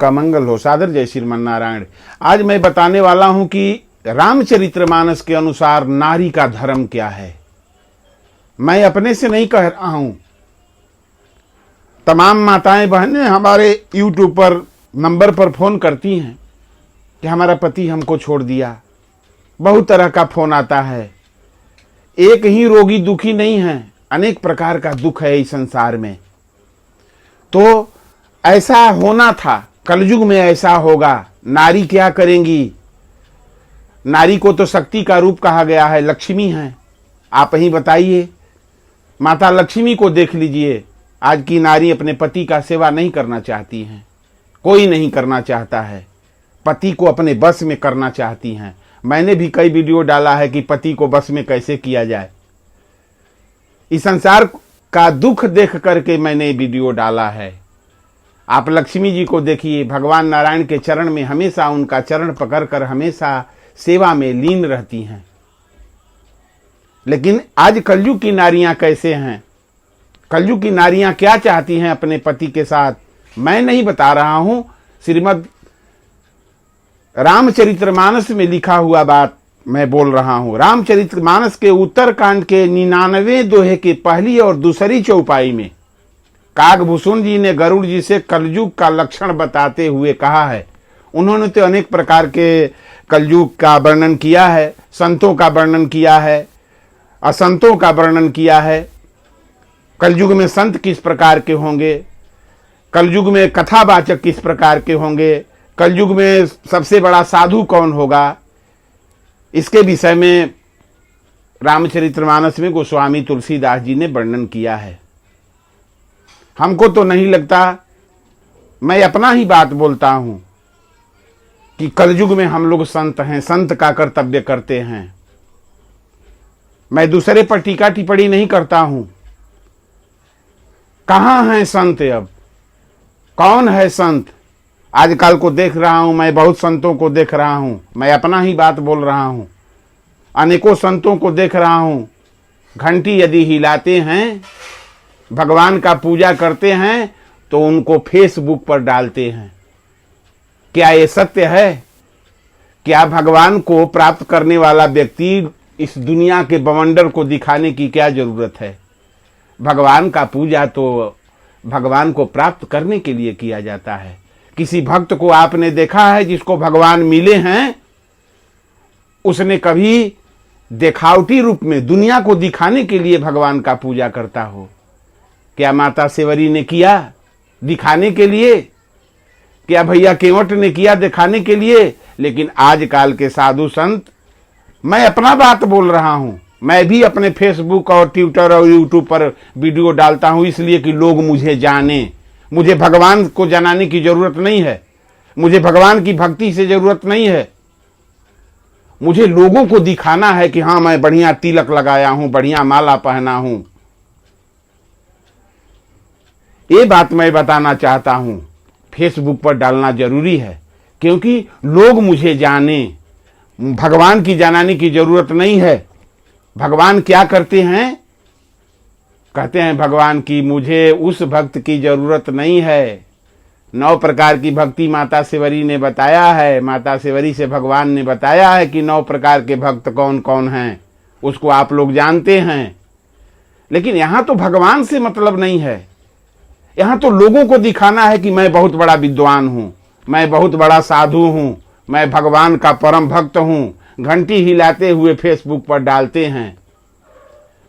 का मंगल हो। सादर जय श्रीमन नारायण। आज मैं बताने वाला हूं कि रामचरितमानस के अनुसार नारी का धर्म क्या है। मैं अपने से नहीं कह रहा हूं, तमाम माताएं बहनें हमारे YouTube पर नंबर पर फोन करती हैं कि हमारा पति हमको छोड़ दिया। बहुत तरह का फोन आता है। एक ही रोगी दुखी नहीं है, अनेक प्रकार का दुख है इस संसार में। तो ऐसा होना था, कलयुग में ऐसा होगा। नारी क्या करेंगी? नारी को तो शक्ति का रूप कहा गया है, लक्ष्मी है। आप ही बताइए, माता लक्ष्मी को देख लीजिए। आज की नारी अपने पति का सेवा नहीं करना चाहती हैं, कोई नहीं करना चाहता है। पति को अपने बस में करना चाहती हैं। मैंने भी कई वीडियो डाला है कि पति को बस में कैसे किया जाए। इस संसार का दुख देख करके मैंने वीडियो डाला है। आप लक्ष्मी जी को देखिए, भगवान नारायण के चरण में हमेशा उनका चरण पकड़कर हमेशा सेवा में लीन रहती हैं। लेकिन आज कलयुग की नारियां कैसे हैं? कलयुग की नारियां क्या चाहती हैं अपने पति के साथ? मैं नहीं बता रहा हूं, श्रीमद् रामचरितमानस में लिखा हुआ बात मैं बोल रहा हूं। रामचरितमानस के उत्तरकांड के 99वें दोहे के पहली और दूसरी चौपाई में काकभूषण जी ने गरुड़ जी से कलयुग का लक्षण बताते हुए कहा है। उन्होंने तो अनेक प्रकार के कलयुग का वर्णन किया है, संतों का वर्णन किया है, असंतों का वर्णन किया है। कलयुग में संत किस प्रकार के होंगे, कलयुग में कथावाचक किस प्रकार के होंगे, कलयुग में सबसे बड़ा साधु कौन होगा, इसके विषय में रामचरितमानस में गोस्वामी तुलसीदास जी ने वर्णन किया है। हमको तो नहीं लगता, मैं अपना ही बात बोलता हूं कि कलयुग में हम लोग संत हैं, संत का कर्तव्य करते हैं। मैं दूसरे पर टीका टिप्पणी नहीं करता हूं। कहां हैं संत? अब कौन है संत? आजकल को देख रहा हूं, मैं बहुत संतों को देख रहा हूं। मैं अपना ही बात बोल रहा हूं। अनेकों संतों को देख रहा हूं, घंटी यदि हिलाते हैं, भगवान का पूजा करते हैं, तो उनको फेसबुक पर डालते हैं। क्या ये सत्य है? क्या भगवान को प्राप्त करने वाला व्यक्ति इस दुनिया के बवंडर को दिखाने की क्या जरूरत है? भगवान का पूजा तो भगवान को प्राप्त करने के लिए किया जाता है। किसी भक्त को आपने देखा है जिसको भगवान मिले हैं, उसने कभी दिखावटी रूप में दुनिया को दिखाने के लिए भगवान का पूजा करता हो? क्या माता सेवरी ने किया दिखाने के लिए? क्या भैया केवट ने किया दिखाने के लिए? लेकिन आजकल के साधु संत, मैं अपना बात बोल रहा हूं, मैं भी अपने फेसबुक और ट्विटर और यूट्यूब पर वीडियो डालता हूं इसलिए कि लोग मुझे जाने। मुझे भगवान को जनाने की जरूरत नहीं है, मुझे भगवान की भक्ति से जरूरत नहीं है। मुझे लोगों को दिखाना है कि हां, मैं बढ़िया तिलक लगाया हूं, बढ़िया माला पहना हूं। ये बात मैं बताना चाहता हूं। फेसबुक पर डालना जरूरी है क्योंकि लोग मुझे जाने। भगवान की जनाने की जरूरत नहीं है। भगवान क्या करते हैं? कहते हैं भगवान की मुझे उस भक्त की जरूरत नहीं है। 9 प्रकार की भक्ति माता सेवरी ने बताया है। माता सेवरी से भगवान ने बताया है कि 9 प्रकार के भक्त कौन कौन हैं, उसको आप लोग जानते हैं। लेकिन यहां तो भगवान से मतलब नहीं है। यहां तो लोगों को दिखाना है कि मैं बहुत बड़ा विद्वान हूं, मैं बहुत बड़ा साधु हूं, मैं भगवान का परम भक्त हूं। घंटी हिलाते हुए फेसबुक पर डालते हैं,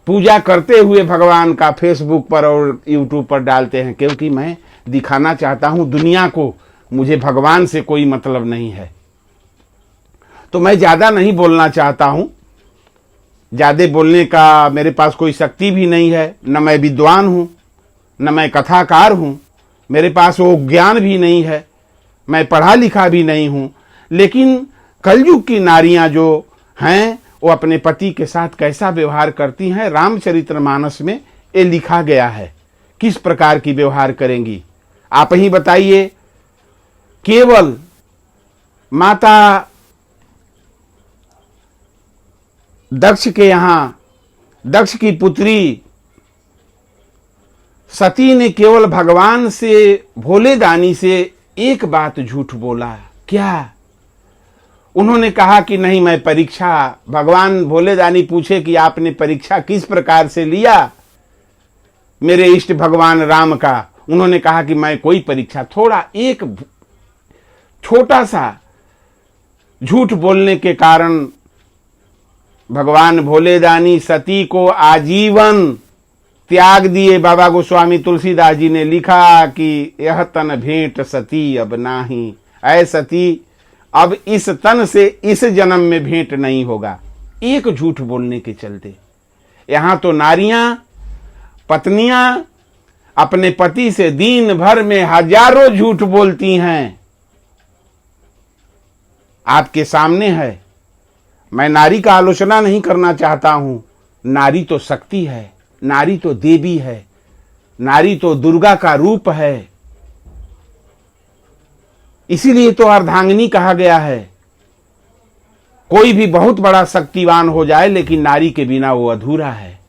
पूजा करते हुए भगवान का फेसबुक पर और यूट्यूब पर डालते हैं, क्योंकि मैं दिखाना चाहता हूं दुनिया को मुझे भगवान से कोई मतलब नहीं है। तो मैं ज्यादा नहीं बोलना चाहता हूं। ज्यादा बोलने का मेरे पास कोई शक्ति भी नहीं है। न मैं विद्वान हूं, न मैं कथाकार हूं, मेरे पास वो ज्ञान भी नहीं है, मैं पढ़ा लिखा भी नहीं हूं। लेकिन कलयुग की नारियां जो हैं वो अपने पति के साथ कैसा व्यवहार करती हैं, रामचरितमानस में ये लिखा गया है। किस प्रकार की व्यवहार करेंगी आप ही बताइए। केवल माता दक्ष के यहां, दक्ष की पुत्री सती ने केवल भगवान से, भोले दानी से एक बात झूठ बोला। क्या? उन्होंने कहा कि नहीं, मैं परीक्षा, भगवान भोले दानी पूछे कि आपने परीक्षा किस प्रकार से लिया मेरे इष्ट भगवान राम का। उन्होंने कहा कि मैं कोई परीक्षा, थोड़ा एक छोटा सा झूठ बोलने के कारण भगवान भोले दानी सती को आजीवन त्याग दिए। बाबा गोस्वामी तुलसीदास जी ने लिखा कि यह तन भेंट सती अब नाही, ऐ सती अब इस तन से इस जन्म में भेंट नहीं होगा। एक झूठ बोलने के चलते यहां तो नारियां, पत्नियां अपने पति से दिन भर में हजारों झूठ बोलती हैं। आपके सामने है, मैं नारी का आलोचना नहीं करना चाहता हूं। नारी तो शक्ति है, नारी तो देवी है, नारी तो दुर्गा का रूप है। इसीलिए तो अर्धांगिनी कहा गया है। कोई भी बहुत बड़ा शक्तिवान हो जाए, लेकिन नारी के बिना वो अधूरा है।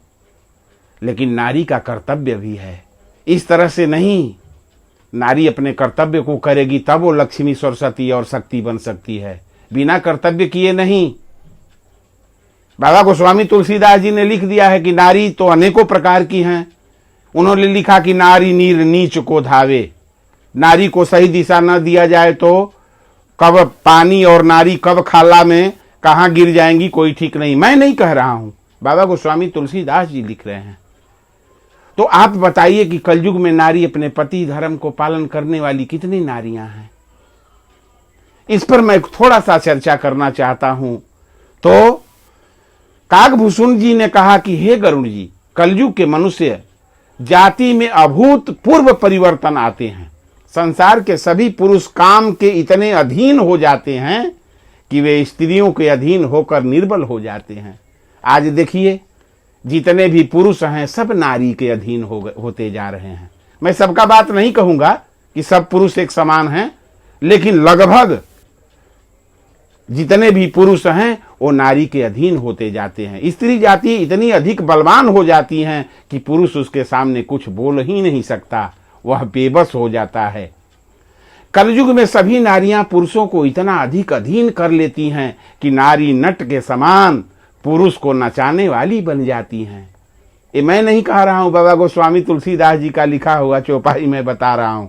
लेकिन नारी का कर्तव्य भी है। इस तरह से नहीं, नारी अपने कर्तव्य को करेगी तब वो लक्ष्मी, सरस्वती और शक्ति बन सकती है, बिना कर्तव्य किए नहीं। बाबा गोस्वामी तुलसीदास जी ने लिख दिया है कि नारी तो अनेकों प्रकार की हैं। उन्होंने लिखा कि नारी नीर नीच को धावे, नारी को सही दिशा न दिया जाए तो कब पानी और नारी कब खाला में कहां गिर जाएंगी, कोई ठीक नहीं। मैं नहीं कह रहा हूं, बाबा गोस्वामी तुलसीदास जी लिख रहे हैं। तो आप बताइए कि कलयुग में नारी अपने पति धर्म को पालन करने वाली कितनी नारियां हैं। इस पर मैं थोड़ा सा चर्चा करना चाहता हूं। तो काकभूषण जी ने कहा कि हे गरुड़ जी, कलयुग के मनुष्य जाति में अभूतपूर्व परिवर्तन आते हैं। संसार के सभी पुरुष काम के इतने अधीन हो जाते हैं कि वे स्त्रियों के अधीन होकर निर्बल हो जाते हैं। आज देखिए, जितने भी पुरुष हैं सब नारी के अधीन होते जा रहे हैं। मैं सबका बात नहीं कहूंगा कि सब पुरुष एक समान हैं, लेकिन लगभग जितने भी पुरुष हैं वो नारी के अधीन होते जाते हैं। स्त्री जाति इतनी अधिक बलवान हो जाती हैं कि पुरुष उसके सामने कुछ बोल ही नहीं सकता, वह बेबस हो जाता है। कलयुग में सभी नारियां पुरुषों को इतना अधिक अधीन कर लेती हैं कि नारी नट के समान पुरुष को नचाने वाली बन जाती हैं। ये मैं नहीं कह रहा हूं, बाबा गोस्वामी तुलसीदास जी का लिखा हुआ चौपाई में बता रहा हूं।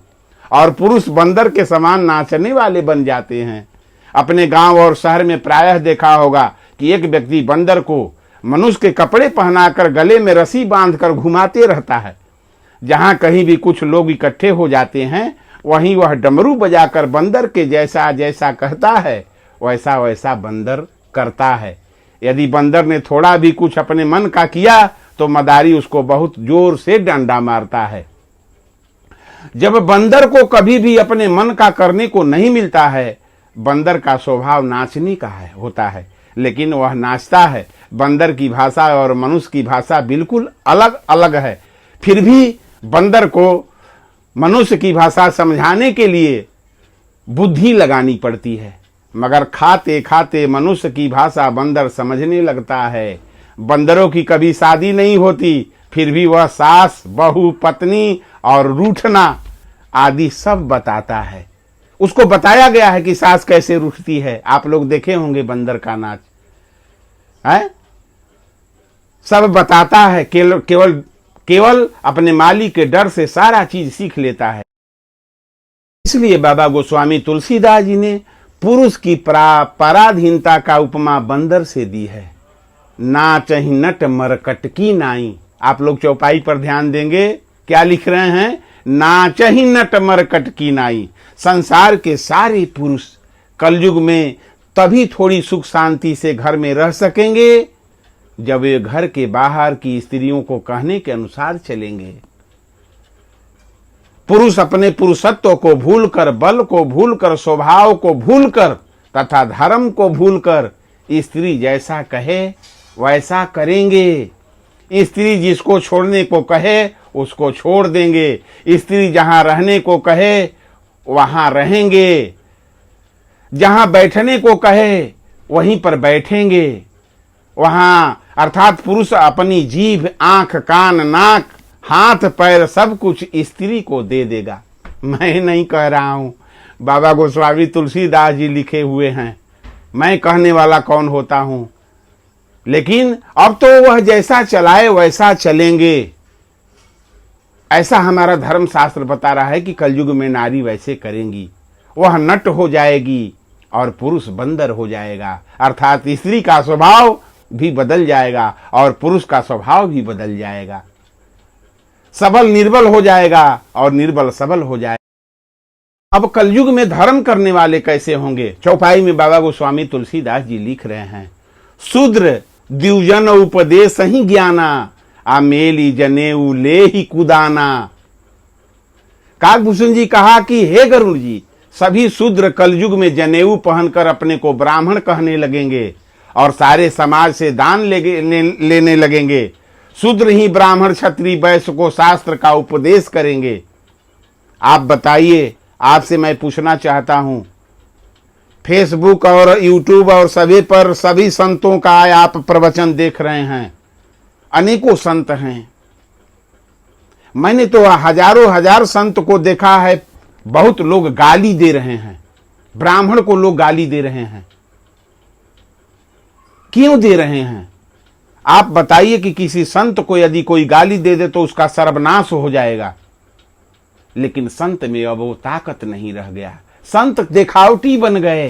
और पुरुष बंदर के समान नाचने वाले बन जाते हैं। अपने गांव और शहर में प्रायः देखा होगा कि एक व्यक्ति बंदर को मनुष्य के कपड़े पहनाकर गले में रस्सी बांधकर घुमाते रहता है। जहां कहीं भी कुछ लोग इकट्ठे हो जाते हैं, वहीं वह डमरू बजाकर बंदर के जैसा जैसा कहता है वैसा वैसा बंदर करता है। यदि बंदर ने थोड़ा भी कुछ अपने मन का किया तो मदारी उसको बहुत जोर से डंडा मारता है। जब बंदर को कभी भी अपने मन का करने को नहीं मिलता है, बंदर का स्वभाव नाचने का होता है, लेकिन वह नाचता है। बंदर की भाषा और मनुष्य की भाषा बिल्कुल अलग अलग है। फिर भी बंदर को मनुष्य की भाषा समझाने के लिए बुद्धि लगानी पड़ती है, मगर खाते खाते मनुष्य की भाषा बंदर समझने लगता है। बंदरों की कभी शादी नहीं होती, फिर भी वह सास, बहू, पत्नी और रूठना आदि सब बताता है। उसको बताया गया है कि सास कैसे रूठती है। आप लोग देखे होंगे बंदर का नाच है, सब बताता है। केवल अपने मालिक के डर से सारा चीज सीख लेता है। इसलिए बाबा गोस्वामी तुलसीदास जी ने पुरुष की पराधीनता का उपमा बंदर से दी है। नाचहि नट मरकटकी नाई। आप लोग चौपाई पर ध्यान देंगे, क्या लिख रहे हैं? नाचहि नट मरकटकी नाई। संसार के सारे पुरुष कलयुग में तभी थोड़ी सुख शांति से घर में रह सकेंगे जब वे घर के बाहर की स्त्रियों को कहने के अनुसार चलेंगे। पुरुष अपने पुरुषत्व को भूलकर, बल को भूलकर, स्वभाव को भूलकर तथा धर्म को भूलकर स्त्री जैसा कहे वैसा करेंगे। स्त्री जिसको छोड़ने को कहे उसको छोड़ देंगे। स्त्री जहां रहने को कहे वहां रहेंगे। जहां बैठने को कहे वहीं पर बैठेंगे। वहां अर्थात पुरुष अपनी जीभ, आंख, कान, नाक, हाथ, पैर सब कुछ स्त्री को दे देगा। मैं नहीं कह रहा हूं, बाबा गोस्वामी तुलसीदास जी लिखे हुए हैं, मैं कहने वाला कौन होता हूं। लेकिन अब तो वह जैसा चलाए वैसा चलेंगे, ऐसा हमारा धर्म शास्त्र बता रहा है कि कलयुग में नारी वैसे करेंगी, वह नट हो जाएगी और पुरुष बंदर हो जाएगा, अर्थात स्त्री का स्वभाव भी बदल जाएगा और पुरुष का स्वभाव भी बदल जाएगा। सबल निर्बल हो जाएगा और निर्बल सबल हो जाएगा। अब कलयुग में धर्म करने वाले कैसे होंगे? चौपाई में बाबा गोस्वामी तुलसीदास जी लिख रहे हैं, शूद्र द्विजन उपदेश ही ज्ञाना, आमेली जनेऊ ले ही कुदाना। काकभूषण जी कहा कि हे गरुड़ जी, सभी शूद्र कलयुग में जनेऊ पहनकर अपने को ब्राह्मण कहने लगेंगे और सारे समाज से दान लेने लगेंगे। शूद्र ही ब्राह्मण क्षत्रिय वैश्य को शास्त्र का उपदेश करेंगे। आप बताइए, आपसे मैं पूछना चाहता हूं, फेसबुक और यूट्यूब और सभी पर सभी संतों का आप प्रवचन देख रहे हैं, अनेकों संत हैं। मैंने तो हजारों हजार संत को देखा है, बहुत लोग गाली दे रहे हैं, ब्राह्मण को लोग गाली दे रहे हैं। क्यों दे रहे हैं? आप बताइए कि किसी संत को यदि कोई गाली दे दे तो उसका सर्वनाश हो जाएगा, लेकिन संत में अब वो ताकत नहीं रह गया। संत दिखावटी बन गए,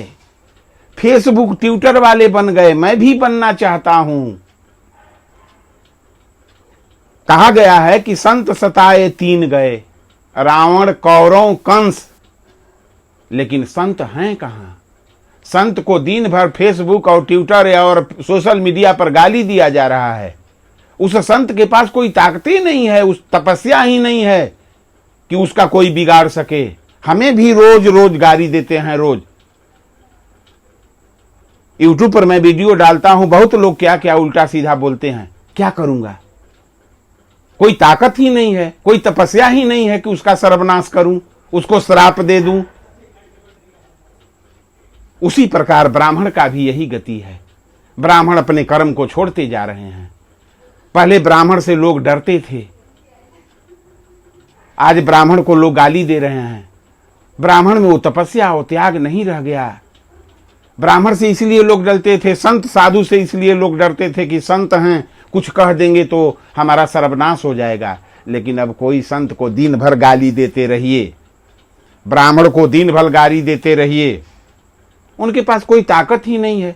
फेसबुक ट्विटर वाले बन गए। मैं भी बनना चाहता हूं। कहा गया है कि संत सताए तीन गए, रावण कौरव कंस, लेकिन संत हैं कहां? संत को दिन भर फेसबुक और ट्विटर और सोशल मीडिया पर गाली दिया जा रहा है। उस संत के पास कोई ताकत ही नहीं है, उस तपस्या ही नहीं है कि उसका कोई बिगाड़ सके। हमें भी रोज रोज गाली देते हैं। रोज यूट्यूब पर मैं वीडियो डालता हूं, बहुत लोग क्या क्या उल्टा सीधा बोलते हैं। क्या करूंगा? कोई ताकत ही नहीं है, कोई तपस्या ही नहीं है कि उसका सर्वनाश करूं, उसको श्राप दे दूं। उसी प्रकार ब्राह्मण का भी यही गति है। ब्राह्मण अपने कर्म को छोड़ते जा रहे हैं। पहले ब्राह्मण से लोग डरते थे, आज ब्राह्मण को लोग गाली दे रहे हैं। ब्राह्मण में वो तपस्या और त्याग नहीं रह गया। ब्राह्मण से इसलिए लोग डरते थे, संत साधु से इसलिए लोग डरते थे कि संत हैं, कुछ कह देंगे तो हमारा सर्वनाश हो जाएगा। लेकिन अब कोई संत को दिन भर गाली देते रहिए, ब्राह्मण को दिन भर गाली देते रहिए, उनके पास कोई ताकत ही नहीं है,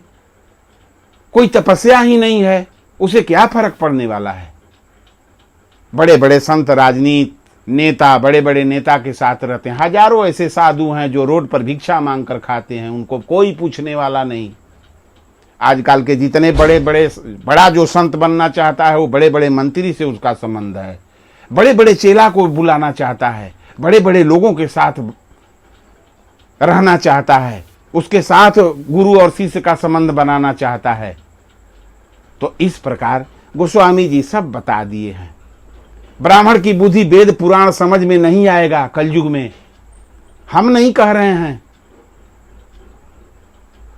कोई तपस्या ही नहीं है, उसे क्या फर्क पड़ने वाला है? बड़े बड़े संत, राजनीति नेता, बड़े बड़े नेता के साथ रहते हैं। हजारों ऐसे साधु हैं जो रोड पर भिक्षा मांग कर खाते हैं, उनको कोई पूछने वाला नहीं। आजकल के जितने बड़ा जो संत बनना चाहता है वो बड़े बड़े मंत्री से उसका संबंध है, बड़े बड़े चेला को बुलाना चाहता है, बड़े बड़े लोगों के साथ रहना चाहता है, उसके साथ गुरु और शिष्य का संबंध बनाना चाहता है। तो इस प्रकार गोस्वामी जी सब बता दिए हैं। ब्राह्मण की बुद्धि वेद पुराण समझ में नहीं आएगा कलयुग में, हम नहीं कह रहे हैं।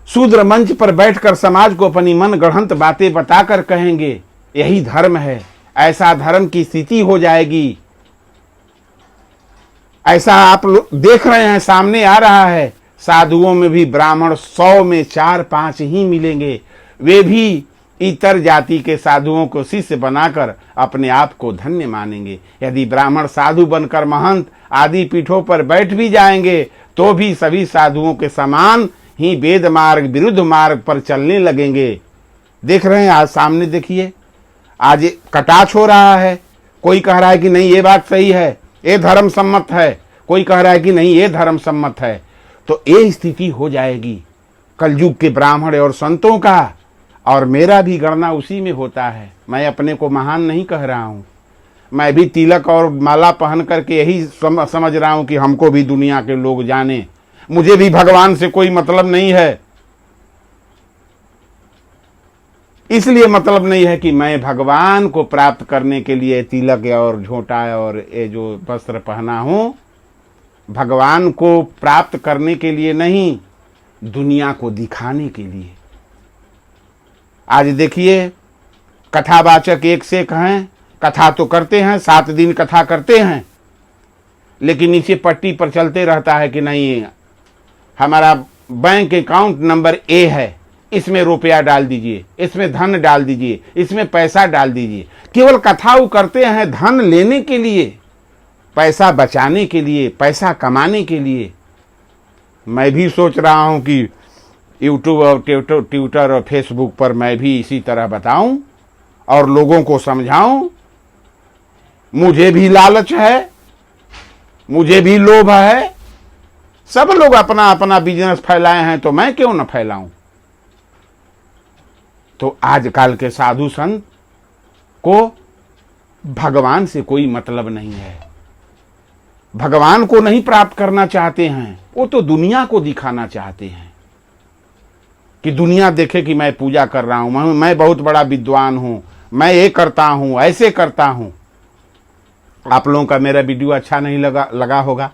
शूद्र मंच पर बैठकर समाज को अपनी मन गढ़ंत बातें बताकर कहेंगे यही धर्म है, ऐसा धर्म की स्थिति हो जाएगी। ऐसा आप लोग देख रहे हैं, सामने आ रहा है। साधुओं में भी ब्राह्मण 100 में 4-5 ही मिलेंगे, वे भी इतर जाति के साधुओं को शिष्य बनाकर अपने आप को धन्य मानेंगे। यदि ब्राह्मण साधु बनकर महंत आदि पीठों पर बैठ भी जाएंगे तो भी सभी साधुओं के समान ही वेद मार्ग विरुद्ध मार्ग पर चलने लगेंगे। देख रहे हैं, आज सामने देखिए, आज कटाक्ष हो रहा है। कोई कह रहा है कि नहीं ये बात सही है, ये धर्म सम्मत है, कोई कह रहा है कि नहीं ये धर्म सम्मत है। तो ये स्थिति हो जाएगी कलयुग के ब्राह्मण और संतों का, और मेरा भी गणना उसी में होता है। मैं अपने को महान नहीं कह रहा हूं, मैं भी तिलक और माला पहन करके यही समझ रहा हूं कि हमको भी दुनिया के लोग जाने, मुझे भी भगवान से कोई मतलब नहीं है। इसलिए मतलब नहीं है कि मैं भगवान को प्राप्त करने के लिए तिलक और झोंटा और ये जो वस्त्र पहना हूं, भगवान को प्राप्त करने के लिए नहीं, दुनिया को दिखाने के लिए। आज देखिए, कथावाचक एक से एक हैं, कथा तो करते हैं, 7 दिन कथा करते हैं, लेकिन नीचे पट्टी पर चलते रहता है कि नहीं हमारा बैंक अकाउंट नंबर ए है, इसमें रुपया डाल दीजिए, इसमें धन डाल दीजिए, इसमें पैसा डाल दीजिए। केवल कथाऊ करते हैं धन लेने के लिए, पैसा बचाने के लिए, पैसा कमाने के लिए। मैं भी सोच रहा हूं कि यूट्यूब और ट्विटर और फेसबुक पर मैं भी इसी तरह बताऊं और लोगों को समझाऊं। मुझे भी लालच है, मुझे भी लोभ है। सब लोग अपना अपना बिजनेस फैलाए हैं तो मैं क्यों न फैलाऊं। तो आजकल के साधु संत को भगवान से कोई मतलब नहीं है, भगवान को नहीं प्राप्त करना चाहते हैं। वो तो दुनिया को दिखाना चाहते हैं कि दुनिया देखे कि मैं पूजा कर रहा हूं, मैं बहुत बड़ा विद्वान हूं, मैं ये करता हूं, ऐसे करता हूं। आप लोगों का मेरा वीडियो अच्छा नहीं लगा होगा।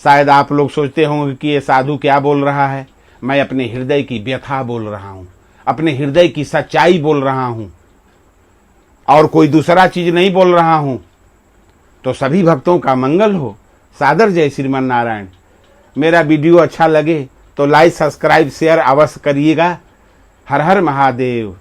शायद आप लोग सोचते होंगे कि ये साधु क्या बोल रहा है। मैं अपने हृदय की व्यथा बोल रहा हूं, अपने हृदय की सच्चाई बोल रहा हूं और कोई दूसरा चीज नहीं बोल रहा हूं। तो सभी भक्तों का मंगल हो। सादर जय श्रीमन नारायण। मेरा वीडियो अच्छा लगे तो लाइक, सब्सक्राइब, शेयर अवश्य करिएगा। हर हर महादेव।